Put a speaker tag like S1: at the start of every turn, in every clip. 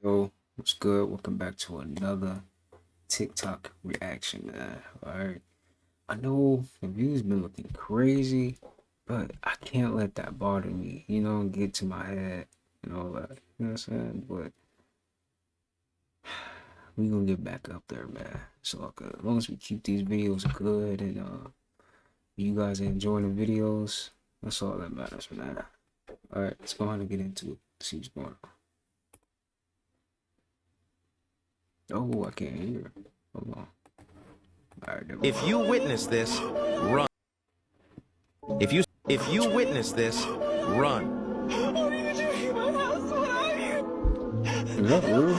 S1: Yo, what's good? Welcome back to another TikTok reaction, man. Alright. I know the views been looking crazy, but I can't let that bother me, get to my head and all that. You know what I'm saying? But we gonna get back up there, man. So as long as we keep these videos good and you guys are enjoying the videos, that's all that matters, man. Alright, let's go ahead and get into it. See what's going on. Oh, I can't hear. Hold on. All right,
S2: if you witness this, run. If you witness this, run.
S1: Is that real?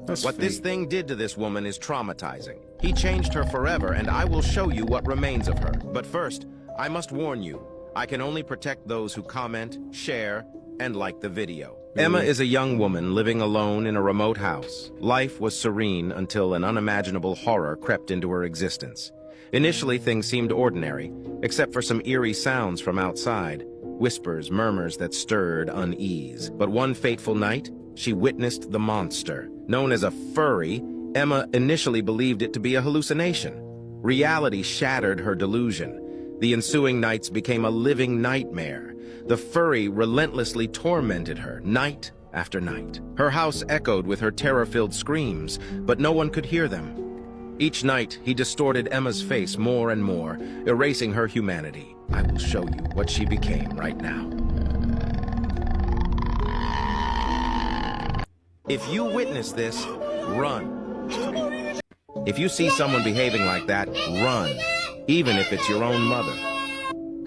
S1: That's
S2: what
S1: fake.
S2: This thing did to this woman is traumatizing. He changed her forever, and I will show you what remains of her. But first, I must warn you, I can only protect those who comment, share, and like the video. Emma is a young woman living alone in a remote house. Life was serene until an unimaginable horror crept into her existence. Initially, things seemed ordinary, except for some eerie sounds from outside, whispers, murmurs that stirred unease. But one fateful night, she witnessed the monster. Known as a furry, Emma initially believed it to be a hallucination. Reality shattered her delusion. The ensuing nights became a living nightmare. The furry relentlessly tormented her night after night. Her house echoed with her terror-filled screams, but no one could hear them. Each night, he distorted Emma's face more and more, erasing her humanity. I will show you what she became right now. If you witness this, run. If you see someone behaving like that, run, even if it's your own mother.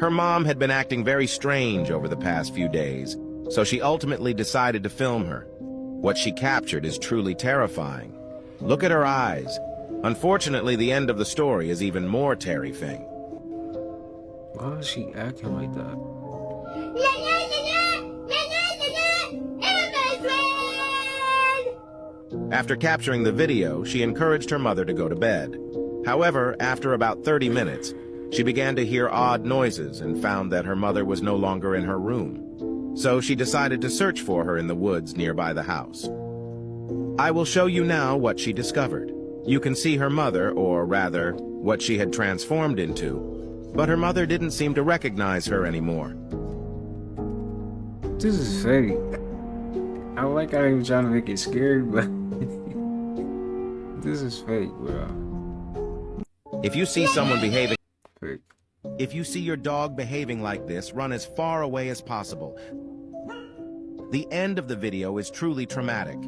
S2: Her mom had been acting very strange over the past few days, so she ultimately decided to film her. What she captured is truly terrifying. Look at her eyes. Unfortunately, the end of the story is even more terrifying.
S1: Why is she acting like that?
S2: After capturing the video, she encouraged her mother to go to bed. However, after about 30 minutes, she began to hear odd noises and found that her mother was no longer in her room. So she decided to search for her in the woods nearby the house. I will show you now what she discovered. You can see her mother, or rather, what she had transformed into, but her mother didn't seem to recognize her anymore.
S1: This is fake. I like how he was trying to make it scary, but this is fake, bro.
S2: If you see someone behaving
S1: Fake.
S2: If you see your dog behaving like this, run as far away as possible. The end of the video is truly traumatic.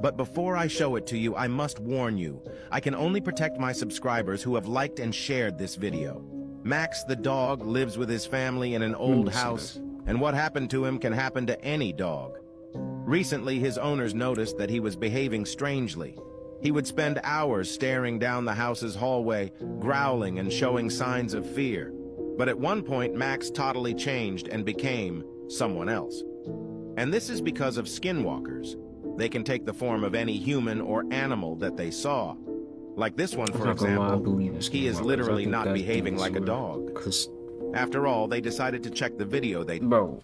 S2: But before I show it to you, I must warn you. I can only protect my subscribers who have liked and shared this video. Max the dog lives with his family in an old house, and what happened to him can happen to any dog. Recently, his owners noticed that he was behaving strangely. He would spend hours staring down the house's hallway, growling and showing signs of fear. But at one point, Max totally changed and became someone else. And this is because of skinwalkers. They can take the form of any human or animal that they saw. Like this one, for example, he is literally not behaving like a dog. After all, they decided to check the video
S1: Bro,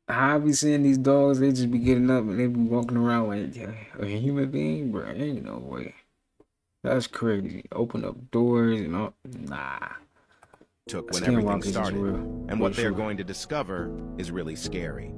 S1: how I be seeing these dogs, they just be getting up and they be walking around like a human being, bro. Ain't no way. That's crazy. Open up doors and all. Nah.
S2: Took when everything started. And what they're going to discover is really scary.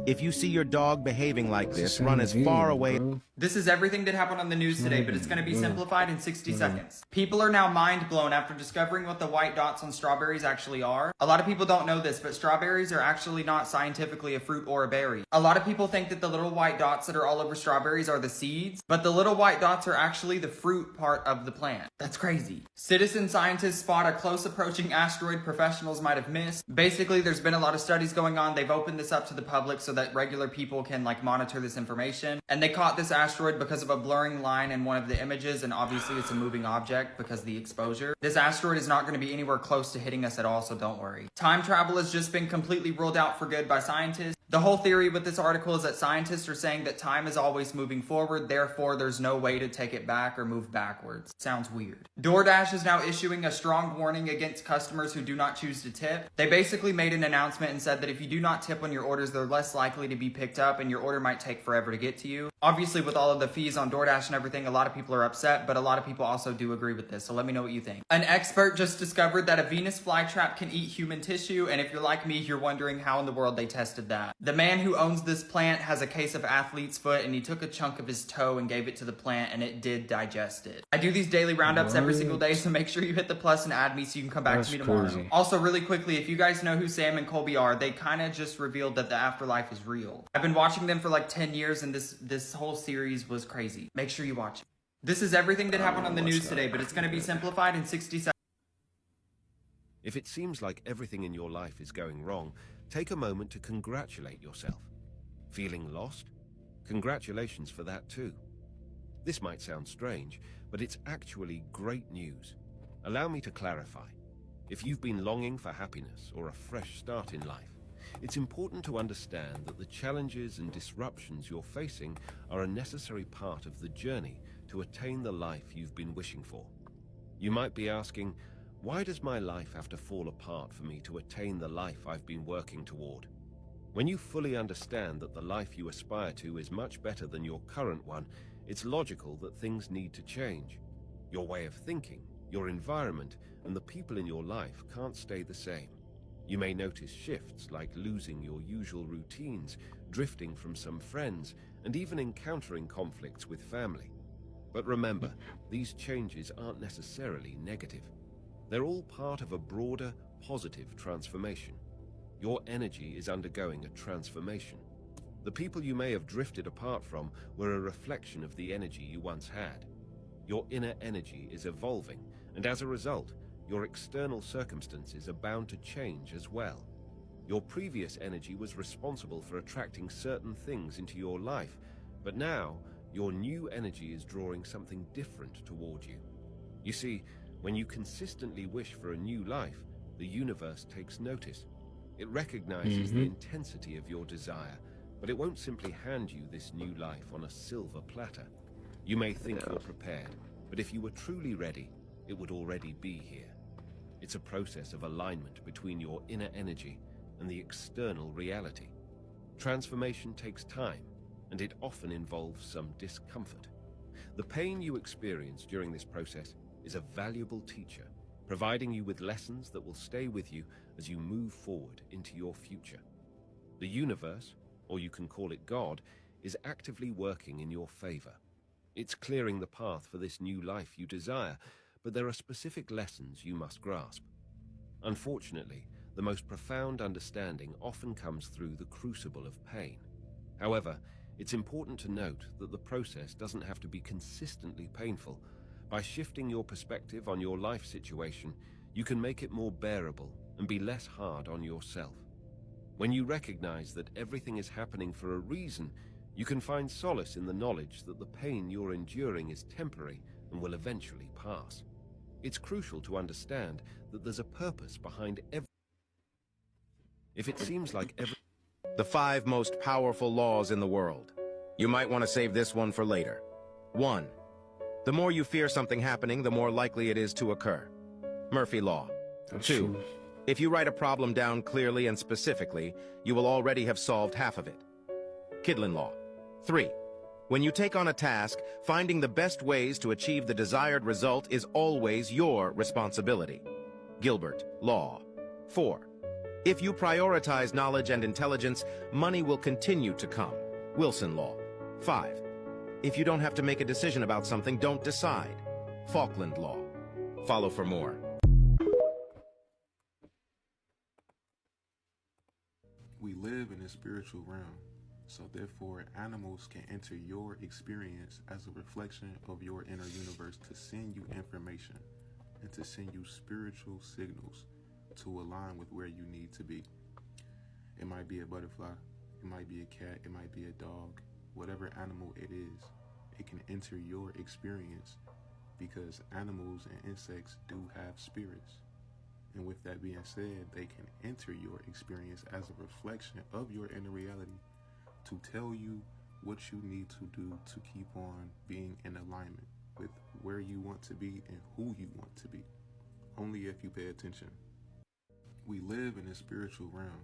S2: If you see your dog behaving like this, run as far away.
S3: This is everything that happened on the news today, but it's going to be simplified in 60 seconds. People are now mind blown after discovering what the white dots on strawberries actually are. A lot of people don't know this, but strawberries are actually not scientifically a fruit or a berry. A lot of people think that the little white dots that are all over strawberries are the seeds, but the little white dots are actually the fruit part of the plant. That's crazy. Citizen scientists spot a close approaching asteroid professionals might have missed. Basically, there's been a lot of studies going on. They've opened this up to the public so that regular people can monitor this information. And they caught this asteroid because of a blurring line in one of the images, and obviously it's a moving object because of the exposure. This asteroid is not going to be anywhere close to hitting us at all, so don't worry. Time travel has just been completely ruled out for good by scientists. The whole theory with this article is that scientists are saying that time is always moving forward, therefore there's no way to take it back or move backwards. Sounds weird. DoorDash is now issuing a strong warning against customers who do not choose to tip. They basically made an announcement and said that if you do not tip on your orders, they're less likely to be picked up and your order might take forever to get to you. Obviously, with all of the fees on DoorDash and everything, a lot of people are upset, but a lot of people also do agree with this, so let me know what you think. An expert just discovered that a Venus flytrap can eat human tissue, and if you're like me, you're wondering how in the world they tested that. The man who owns this plant has a case of athlete's foot, and he took a chunk of his toe and gave it to the plant, and it did digest it. I do these daily roundups every single day, so make sure you hit the plus and add me so you can come back to me tomorrow.
S1: Crazy.
S3: Also, really quickly, if you guys know who Sam and Colby are, they kind of just revealed that the afterlife is real. I've been watching them for like 10 years, and this whole series was crazy. Make sure you watch it. This is everything that happened on the news today, but it's going to be simplified in 60 seconds.
S4: If it seems like everything in your life is going wrong, take a moment to congratulate yourself. Feeling lost? Congratulations for that too. This might sound strange, but it's actually great news. Allow me to clarify. If you've been longing for happiness or a fresh start in life, it's important to understand that the challenges and disruptions you're facing are a necessary part of the journey to attain the life you've been wishing for. You might be asking, why does my life have to fall apart for me to attain the life I've been working toward? When you fully understand that the life you aspire to is much better than your current one, it's logical that things need to change. Your way of thinking, your environment, and the people in your life can't stay the same. You may notice shifts like losing your usual routines, drifting from some friends, and even encountering conflicts with family. But remember, these changes aren't necessarily negative. They're all part of a broader, positive transformation. Your energy is undergoing a transformation. The people you may have drifted apart from were a reflection of the energy you once had. Your inner energy is evolving, and as a result, your external circumstances are bound to change as well. Your previous energy was responsible for attracting certain things into your life, but now your new energy is drawing something different toward you. You see, when you consistently wish for a new life, the universe takes notice. It recognizes the intensity of your desire, but it won't simply hand you this new life on a silver platter. You may think you're prepared, but if you were truly ready, it would already be here. It's a process of alignment between your inner energy and the external reality. Transformation takes time, and it often involves some discomfort. The pain you experience during this process is a valuable teacher, providing you with lessons that will stay with you as you move forward into your future. The universe, or you can call it God, is actively working in your favor. It's clearing the path for this new life you desire, but there are specific lessons you must grasp. Unfortunately, the most profound understanding often comes through the crucible of pain. However, it's important to note that the process doesn't have to be consistently painful. By shifting your perspective on your life situation, you can make it more bearable and be less hard on yourself. When you recognize that everything is happening for a reason, you can find solace in the knowledge that the pain you're enduring is temporary and will eventually pass. It's crucial to understand that there's a purpose behind every. If it seems like every.
S2: The 5 most powerful laws in the world. You might want to save this one for later. 1. The more you fear something happening, the more likely it is to occur. Murphy Law. 2. If you write a problem down clearly and specifically, you will already have solved half of it. Kidlin Law. 3. When you take on a task, finding the best ways to achieve the desired result is always your responsibility. Gilbert Law. 4. If you prioritize knowledge and intelligence, money will continue to come. Wilson Law. 5. If you don't have to make a decision about something, don't decide. Falkland Law. Follow for more.
S5: We live in a spiritual realm, so therefore animals can enter your experience as a reflection of your inner universe to send you information and to send you spiritual signals to align with where you need to be. It might be a butterfly, it might be a cat, it might be a dog, whatever animal it is, it can enter your experience because animals and insects do have spirits. And with that being said, they can enter your experience as a reflection of your inner reality to tell you what you need to do to keep on being in alignment with where you want to be and who you want to be. Only if you pay attention. We live in a spiritual realm,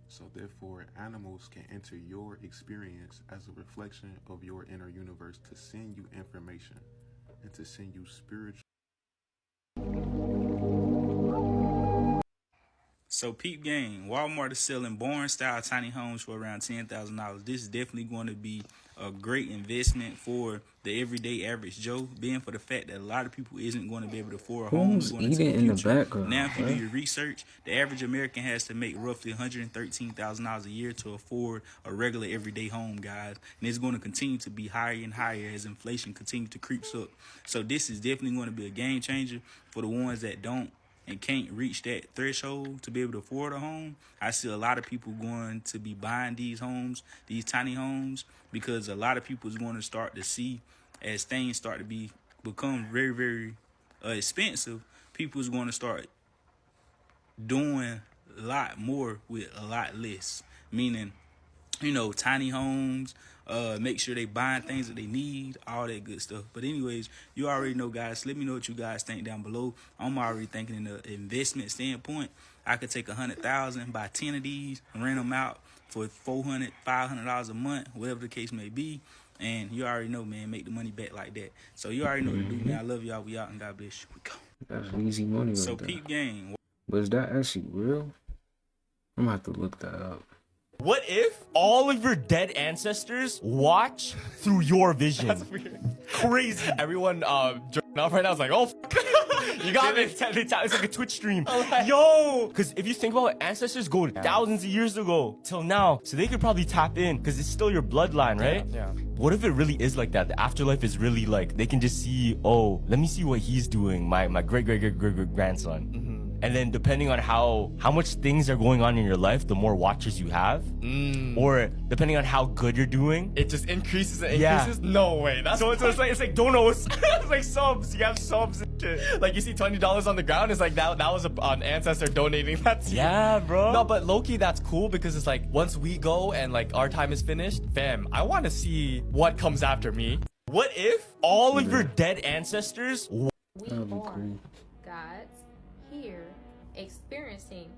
S5: so therefore animals can enter your experience as a reflection of your inner universe to send you information and to send you spiritual.
S6: So peep game, Walmart is selling barn style tiny homes for around $10,000. This is definitely going to be a great investment for the everyday average Joe, being for the fact that a lot of people isn't going to be able to afford a home
S1: Who's
S6: going into
S1: eating
S6: the
S1: in the
S6: future.
S1: background?
S6: Now, if you do
S1: Right?
S6: your research, the average American has to make roughly $113,000 a year to afford a regular everyday home, guys. And it's going to continue to be higher and higher as inflation continues to creep up. So this is definitely going to be a game changer for the ones that don't and can't reach that threshold to be able to afford a home. I see a lot of people going to be buying these homes, these tiny homes, because a lot of people is going to start to see as things start to become very, very expensive. People is going to start doing a lot more with a lot less, meaning, you know, tiny homes, make sure they buying things that they need, all that good stuff. But anyways, you already know, guys. Let me know what you guys think down below. I'm already thinking in the investment standpoint. I could take 100,000, buy 10 of these, and rent them out for $400, $500 a month, whatever the case may be. And you already know, man, make the money back like that. So you already know what to do, man. I love y'all. We out, and God bless you. We go.
S1: That's easy money right
S6: So
S1: there.
S6: peep game.
S1: But is that actually real? I'm gonna have to look that up.
S7: What if all of your dead ancestors watch through your vision? That's weird. Crazy. Everyone jerking off right now is like, oh, you got me. It's like a Twitch stream. Yo! Because if you think about it, ancestors go thousands of years ago till now. So they could probably tap in because it's still your bloodline, right?
S8: Yeah.
S7: What if it really is like that? The afterlife is really like, they can just see, oh, let me see what he's doing, my great-great-great-great-grandson. And then depending on how much things are going on in your life, the more watchers you have. Or depending on how good you're doing.
S8: It just increases and
S7: Yeah.
S8: increases? No way. That's
S7: So it's like donos. It's like subs. You have subs and shit.
S8: like you see $20 on the ground. It's like that was an ancestor donating that to you.
S7: Yeah, bro.
S8: No, but low-key, that's cool because it's like once we go and like our time is finished, fam, I want to see what comes after me.
S7: What if all of your dead ancestors
S9: We
S1: That'd be
S9: are
S1: cool.
S9: gods here experiencing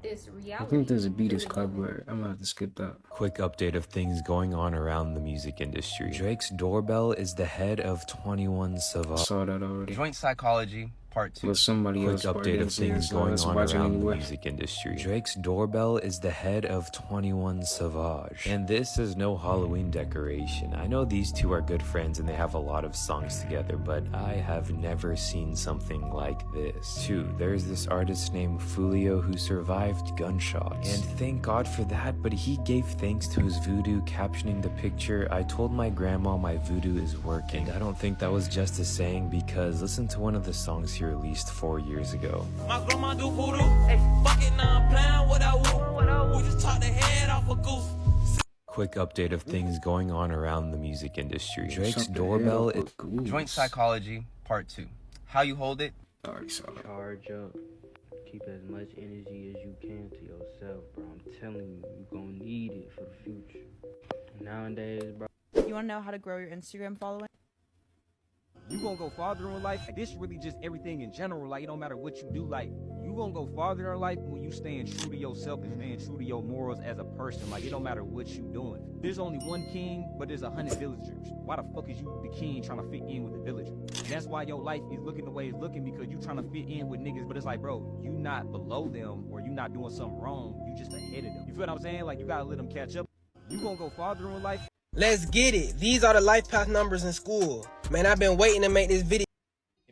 S9: this
S1: I
S9: reality.
S1: think there's a beat is
S9: through the
S1: copyright. I'm gonna have to skip that.
S10: Quick update of things going on around the music industry. Drake's Doorbell is the head of 21
S1: I
S10: Savage.
S1: saw that already.
S11: Joint Psychology, Part 2.
S1: With somebody
S10: Quick
S1: else. part
S10: update of
S1: this year,
S10: things
S1: so
S10: going
S1: let's
S10: on
S1: watch it
S10: around the
S1: anyway.
S10: music industry. Drake's Doorbell is the head of 21 Savage. And this is no Halloween decoration. I know these two are good friends and they have a lot of songs together, but I have never seen something like this. 2. There's this artist named Fulio who survived gunshots. And thank God for that, but he gave thanks to his voodoo, captioning the picture, "I told my grandma my voodoo is working." And I don't think that was just a saying, because listen to one of the songs he released 4 years ago.
S12: My grandma do voodoo. Hey, fuck it, now I'm playing what I want. We just talk the head off a goose.
S10: Quick update of things going on around the music industry. Drake's
S1: Something
S10: Doorbell
S1: hell
S10: is...
S1: with goose.
S11: Joint Psychology, Part 2. How you hold it?
S1: I already saw that.
S13: Charge up. Keep as much energy as you can to yourself, bro. I'm telling you, you're gonna need it for the future. Nowadays, bro.
S14: You wanna know how to grow your Instagram following?
S15: You gonna go farther in life. Like, this really just everything in general. Like, it don't matter what you do. Like, you gonna go farther in life when you staying true to yourself and staying true to your morals as a person. Like, it don't matter what you doing. There's only one king, but there's 100 villagers. Why the fuck is you the king trying to fit in with the villager? And that's why your life is looking the way it's looking, because you trying to fit in with niggas. But it's like, bro, you not below them or you not doing something wrong. You just ahead of them. You feel what I'm saying? Like, you gotta let them catch up. You gonna go farther in life.
S16: Let's get it. These are the life path numbers in school. Man, I've been waiting to make this video.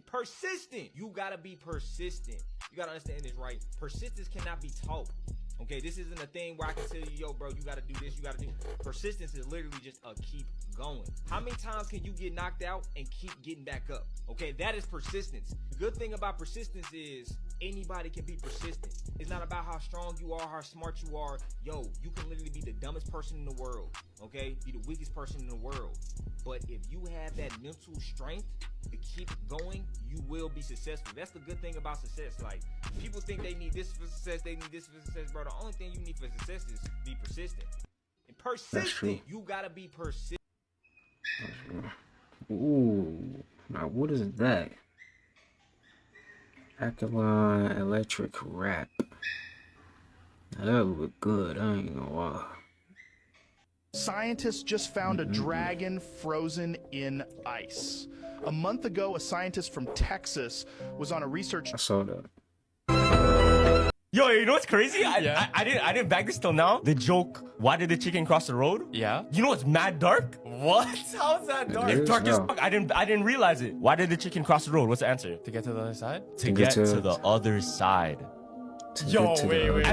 S15: Persistent. You gotta be persistent. You gotta understand this, right? Persistence cannot be taught. Okay, this isn't a thing where I can tell you, yo, bro, you gotta do this, you gotta do. Persistence is literally just a keep going. How many times can you get knocked out and keep getting back up? Okay, that is persistence. The good thing about persistence is anybody can be persistent. It's not about how strong you are, how smart you are. Yo, you can literally be the dumbest person in the world. Okay, be the weakest person in the world. But if you have that mental strength to keep going, you will be successful. That's the good thing about success. Like, people think they need this for success, they need this for success, bro. The only thing you need for success is be persistent. And persistent, you gotta be persistent.
S1: Ooh, now what is that? Alkaline electric wrap. Now that look good, I ain't gonna lie.
S17: Scientists just found a dragon frozen in ice. A month ago, a scientist from Texas was on a research.
S1: I saw that.
S7: Yo, you know what's crazy? I didn't back this till now. The joke, why did the chicken cross the road?
S8: Yeah.
S7: You know it's mad dark?
S8: What? How's that dark?
S7: It's dark as fuck. I didn't realize it. Why did the chicken cross the road? What's the answer?
S8: To get to the other side?
S7: To get to the other side.
S8: Yo, wait.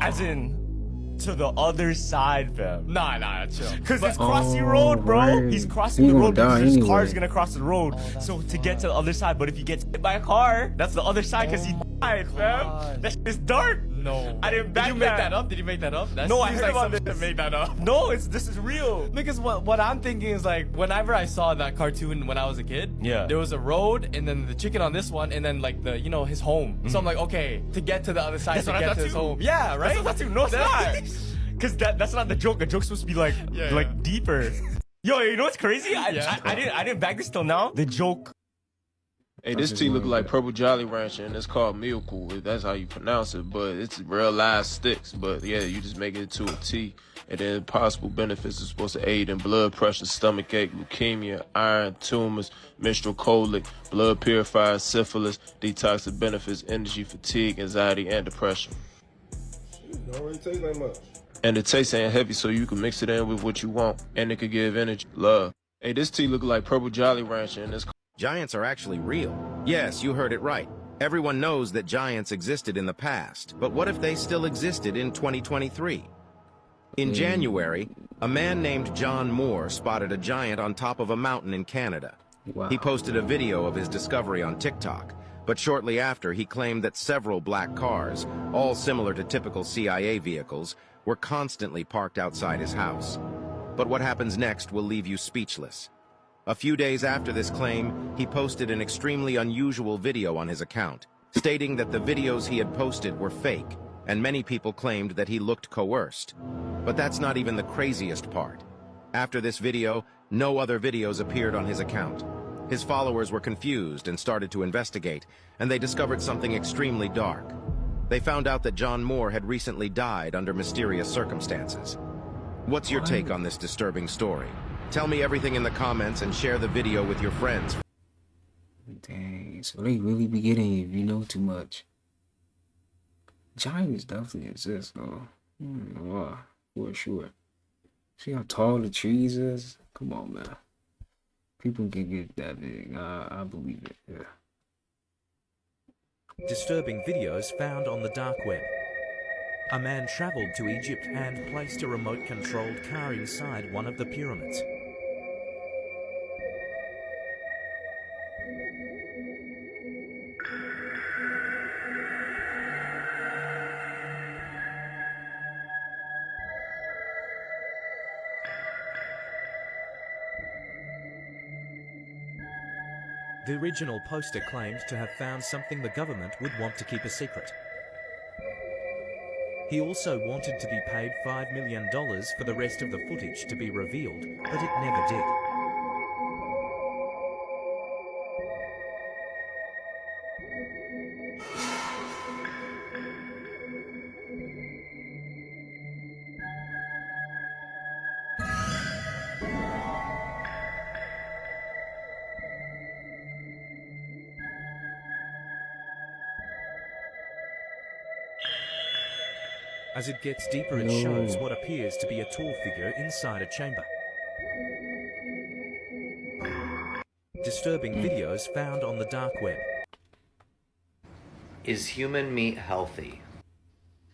S7: As in, to the other side, fam.
S8: Nah, chill.
S7: Because it's crossing road, bro.
S1: Right.
S7: He's crossing the road because his car's gonna cross the road.
S8: Oh,
S7: so to get to the other side, but if he gets hit by a car, that's the other side because he died, fam. That shit is dark.
S8: No.
S7: I didn't back
S8: Did you make that up? Did you make that up? That
S7: No, I
S8: seems
S7: heard
S8: like
S7: about
S8: some
S7: this.
S8: shit made that up.
S7: No, this is real.
S8: Because what I'm thinking is like, whenever I saw that cartoon when I was a kid, there was a road and then the chicken on this one and then like the, his home. So I'm like, okay, to get to the other side,
S7: That's
S8: to
S7: what I
S8: get
S7: thought
S8: to his
S7: too.
S8: home. Yeah, right?
S7: That's what I thought too. No, it's not. Because that's not the joke. The joke's supposed to be like deeper. Yo, you know what's crazy? I didn't back this till now. The joke.
S18: Hey, this tea look like Purple Jolly Rancher, and it's called Miracle, if that's how you pronounce it. But it's real live sticks. But yeah, you just make it into a tea. And then possible benefits are supposed to aid in blood pressure, stomach ache, leukemia, iron, tumors, menstrual colic, blood purifier, syphilis, detoxic benefits, energy, fatigue, anxiety, and depression.
S19: It don't really taste like much.
S18: And the taste ain't heavy, so you can mix it in with what you want. And it could give energy, love. Hey, this tea look like Purple Jolly Rancher, and it's
S2: Giants are actually real. Yes, you heard it right. Everyone knows that giants existed in the past, but what if they still existed in 2023? In January, a man named John Moore spotted a giant on top of a mountain in Canada.
S1: Wow.
S2: He posted a video of his discovery on TikTok, but shortly after he claimed that several black cars, all similar to typical CIA vehicles, were constantly parked outside his house. But what happens next will leave you speechless. A few days after this claim, he posted an extremely unusual video on his account, stating that the videos he had posted were fake, and many people claimed that he looked coerced. But that's not even the craziest part. After this video, no other videos appeared on his account. His followers were confused and started to investigate, and they discovered something extremely dark. They found out that John Moore had recently died under mysterious circumstances. What's your take on this disturbing story? Tell me everything in the comments and share the video with your friends.
S1: Dang, so they really be getting you if you know too much. Giants definitely exist though. For sure. See how tall the trees is? Come on, man. People can get that big. I believe it, yeah.
S20: Disturbing videos found on the dark web. A man traveled to Egypt and placed a remote-controlled car inside one of the pyramids. The original poster claimed to have found something the government would want to keep a secret. He also wanted to be paid $5 million for the rest of the footage to be revealed, but it never did. As it gets deeper, it shows what appears to be a tall figure inside a chamber. Disturbing videos found on the dark web.
S21: Is human meat healthy?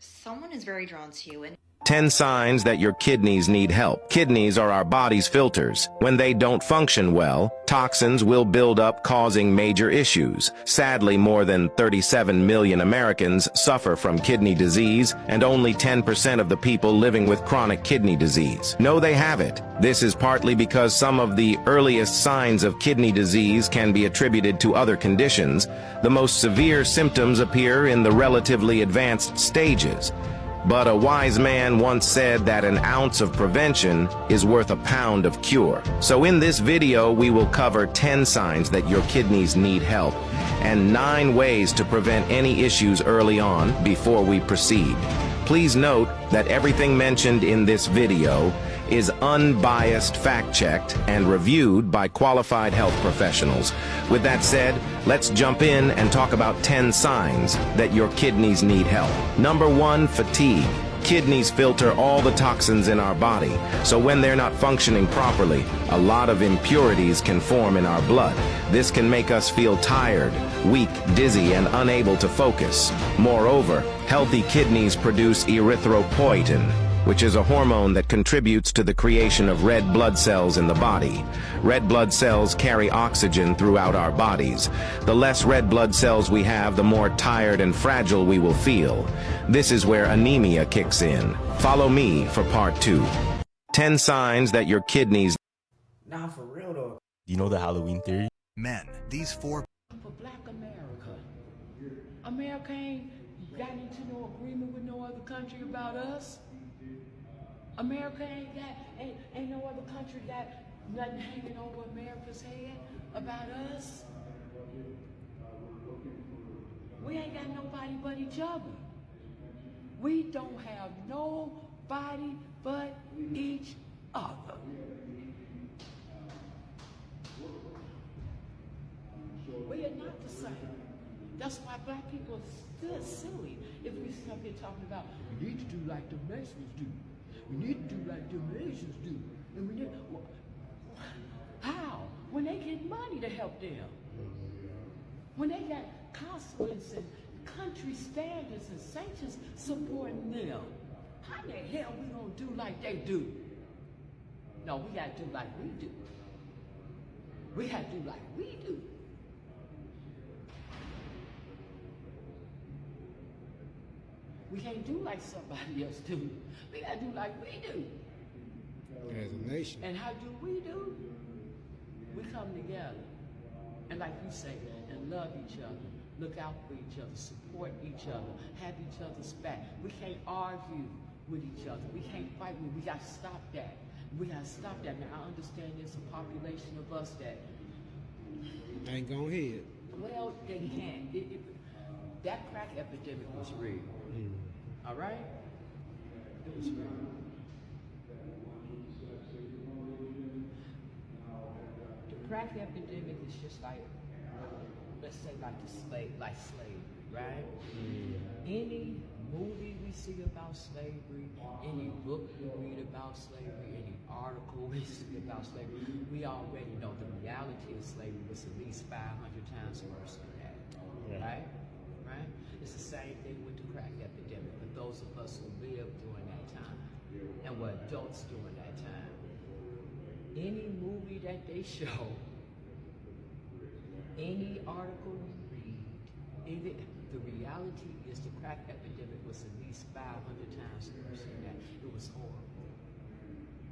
S22: Someone is very drawn to you and
S2: 10 signs that your kidneys need help. Kidneys are our body's filters. When they don't function well, toxins will build up, causing major issues. Sadly, more than 37 million Americans suffer from kidney disease, and only 10% of the people living with chronic kidney disease know they have it. This is partly because some of the earliest signs of kidney disease can be attributed to other conditions. The most severe symptoms appear in the relatively advanced stages. But a wise man once said that an ounce of prevention is worth a pound of cure. So in this video, we will cover 10 signs that your kidneys need help and 9 ways to prevent any issues early on before we proceed. Please note that everything mentioned in this video is unbiased, fact-checked, and reviewed by qualified health professionals. With that said, let's jump in and talk about 10 signs that your kidneys need help. Number 1, fatigue. Kidneys filter all the toxins in our body, so when they're not functioning properly, a lot of impurities can form in our blood. This can make us feel tired, weak, dizzy, and unable to focus. Moreover, healthy kidneys produce erythropoietin, which is a hormone that contributes to the creation of red blood cells in the body. Red blood cells carry oxygen throughout our bodies. The less red blood cells we have, the more tired and fragile we will feel. This is where anemia kicks in. Follow me for part 2. 10 signs that your kidneys...
S21: Nah, for real though.
S7: You know the Halloween theory?
S22: Men, these 4...
S23: For Black America. America ain't got into no agreement with no other country about us. America ain't no other country got nothing hanging over America's head about us. We ain't got nobody but each other. We don't have nobody but each other. We are not the same. That's why black people are still silly if we sit up here talking about we need to do like the Mexicans do. We need to do like the Asians do. And we need, how? When they get money to help them. When they got consulates and country standards and sanctions supporting them. How the hell we gonna do like they do? No, we gotta do like we do. We gotta do like we do. We can't do like somebody else do. We gotta do like we do.
S21: As a nation.
S23: And how do? We come together. And like you say, and love each other, look out for each other, support each other, have each other's back. We can't argue with each other. We can't fight with. We gotta stop that. We gotta stop that. Now I understand there's a population of us that
S21: ain't gonna hit.
S23: Well, they can't. That crack epidemic was real. All right? It was real. The crack epidemic is just like, let's say like slavery, right? Any movie we see about slavery, any book we read about slavery, any article we see about slavery, we already know the reality of slavery was at least 500 times worse than that, right? Right? It's the same thing with the crack epidemic for those of us who lived during that time and were adults during that time. Any movie that they show, any article you read, the reality is the crack epidemic was at least 500 times worse than that. It was horrible.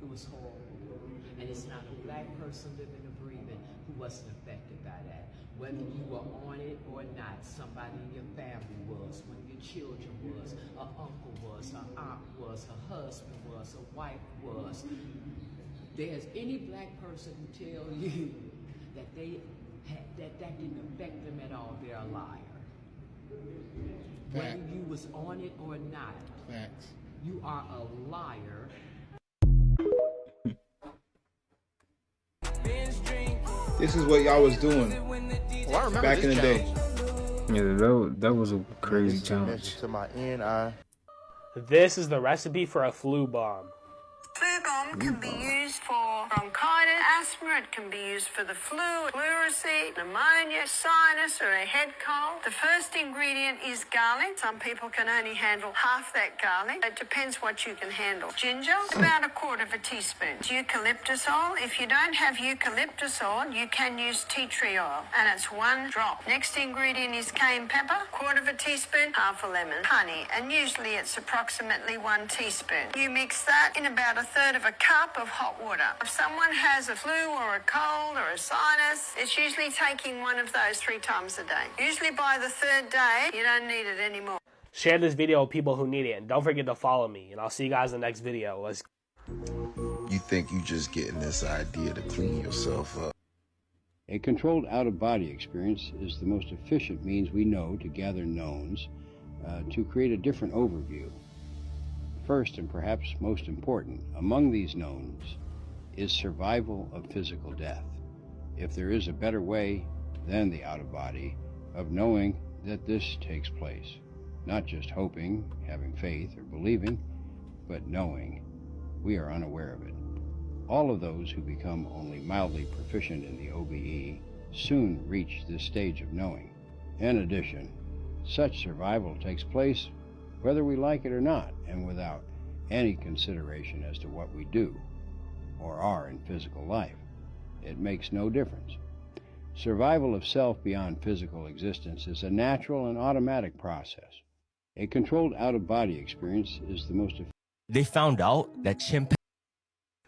S23: It was horrible. And it's not a black person living or breathing who wasn't affected by that. Whether you were on it or not, somebody in your family was, one of your children was, an uncle was, an aunt was, a husband was, a wife was. There's any black person who tell you that that didn't affect them at all, they're a liar. Whether you was on it or not,
S21: Facts.
S23: You are a liar.
S21: This is what y'all was doing back in the day.
S1: Yeah, that was a crazy challenge.
S24: To my NI.
S25: This is the recipe for a flu bomb.
S3: Gum can be used for bronchitis, asthma. It can be used for the flu, pleurisy, pneumonia, sinus, or a head cold. The first ingredient is garlic. Some people can only handle half that garlic. It depends what you can handle. Ginger, about a quarter of a teaspoon. Eucalyptus oil. If you don't have eucalyptus oil, you can use tea tree oil, and it's 1 drop. Next ingredient is cayenne pepper, quarter of a teaspoon, half a lemon. Honey, and usually it's approximately 1 teaspoon. You mix that in about a third of a cup of hot water. If someone has a flu or a cold or a sinus, it's usually taking one of those 3 times a day. Usually by the 3rd day, you don't need it anymore.
S4: Share this video with people who need it, and don't forget to follow me, and I'll see you guys in the next video. Let's go.
S22: You think you just getting this idea to clean yourself up.
S24: A controlled out-of-body experience is the most efficient means we know to gather knowns to create a different overview. First, and perhaps most important, among these knowns is survival of physical death. If there is a better way than the out-of-body of knowing that this takes place, not just hoping, having faith, or believing, but knowing, we are unaware of it. All of those who become only mildly proficient in the OBE soon reach this stage of knowing. In addition, such survival takes place whether we like it or not, and without any consideration as to what we do or are in physical life. It makes no difference. Survival of self beyond physical existence is a natural and automatic process. A controlled out-of-body experience is the most...
S7: They found out that chimpanzees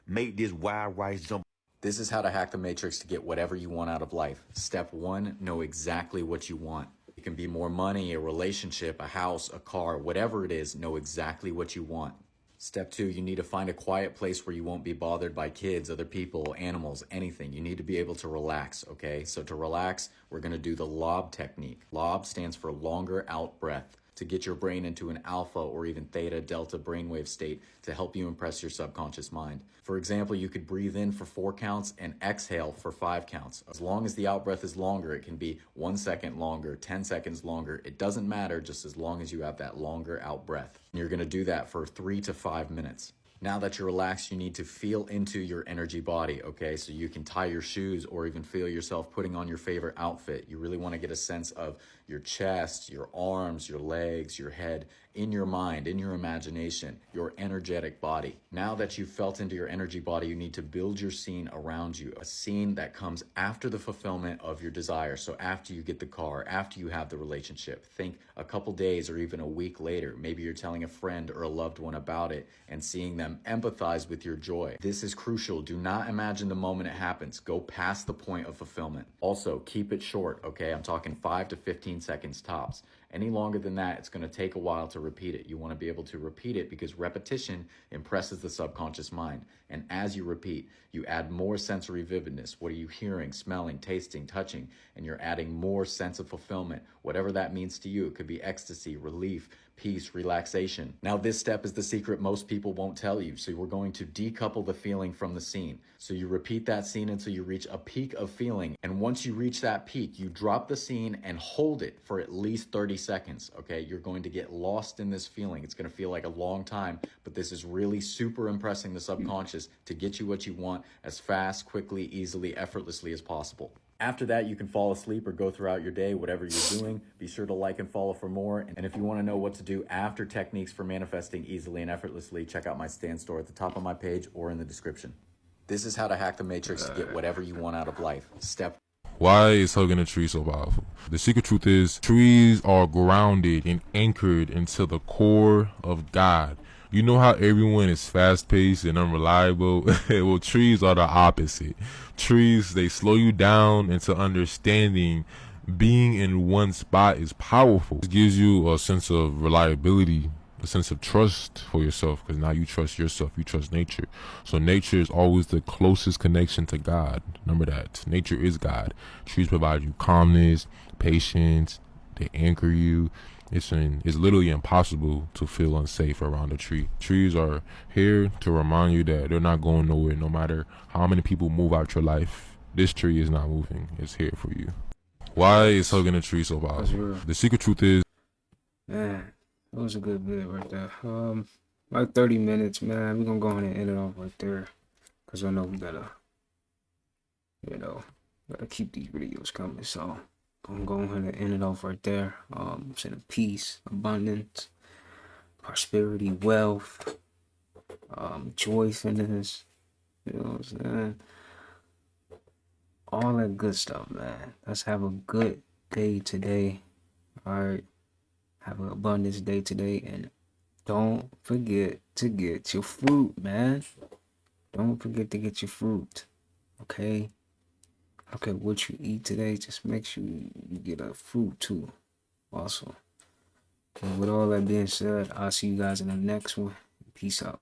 S25: made this wild rice jump.
S26: This is how to hack the matrix to get whatever you want out of life. Step 1, know exactly what you want. It can be more money, a relationship, a house, a car, whatever it is, know exactly what you want. Step 2, you need to find a quiet place where you won't be bothered by kids, other people, animals, anything. You need to be able to relax, okay? So to relax, we're gonna do the LOB technique. LOB stands for longer out breath, to get your brain into an alpha or even theta, delta brainwave state to help you impress your subconscious mind. For example, you could breathe in for 4 counts and exhale for 5 counts. As long as the out breath is longer, it can be 1 second longer, 10 seconds longer. It doesn't matter, just as long as you have that longer out breath. And you're gonna do that for 3 to 5 minutes. Now that you're relaxed, you need to feel into your energy body, okay? So you can tie your shoes or even feel yourself putting on your favorite outfit. You really want to get a sense of your chest, your arms, your legs, your head, in your mind, in your imagination, your energetic body. Now that you've felt into your energy body, you need to build your scene around you, a scene that comes after the fulfillment of your desire. So after you get the car, after you have the relationship, think a couple days or even a week later. Maybe you're telling a friend or a loved one about it and seeing them empathize with your joy. This is crucial. Do not imagine the moment it happens. Go past the point of fulfillment. Also, keep it short, okay? I'm talking 5 to 15 seconds tops. Any longer than that, it's going to take a while to repeat it. You want to be able to repeat it because repetition impresses the subconscious mind. And as you repeat, you add more sensory vividness. What are you hearing, smelling, tasting, touching? And you're adding more sense of fulfillment, whatever that means to you. It could be ecstasy, relief, peace, relaxation. Now this step is the secret most people won't tell you. So we're going to decouple the feeling from the scene. So you repeat that scene until you reach a peak of feeling. And once you reach that peak, you drop the scene and hold it for at least 30 seconds, okay? You're going to get lost in this feeling. It's going to feel like a long time, but this is really super impressing the subconscious to get you what you want as fast, quickly, easily, effortlessly as possible. After that, you can fall asleep or go throughout your day, whatever you're doing. Be sure to like and follow for more. And if you want to know what to do after techniques for manifesting easily and effortlessly, check out my stand store at the top of my page or in the description. This is how to hack the matrix to get whatever you want out of life. Step.
S27: Why is hugging a tree so powerful? The secret truth is trees are grounded and anchored into the core of God. You know how everyone is fast-paced and unreliable? Well, trees are the opposite. Trees, they slow you down into understanding being in one spot is powerful. It gives you a sense of reliability, a sense of trust for yourself, because now you trust yourself, you trust nature. So nature is always the closest connection to God. Remember that. Nature is God. Trees provide you calmness, patience, they anchor you. It's literally impossible to feel unsafe around a tree. Trees are here to remind you that they're not going nowhere. No matter how many people move out your life, this tree is not moving. It's here for you. Why is hugging a tree so powerful? The secret truth is...
S1: Man, that was a good bit right there. Like 30 minutes, man. We're gonna go ahead and end it off right there. Cause I know we gotta, gotta keep these videos coming. So I'm going to go ahead and end it off right there. Sending peace, abundance, prosperity, wealth, joyfulness, you know what I'm saying? All that good stuff, man. Let's have a good day today. Alright. Have an abundance day today. And don't forget to get your fruit, man. Don't forget to get your fruit. Okay? Okay, what you eat today, just make sure you get a fruit too. Also. And with all that being said, I'll see you guys in the next one. Peace out.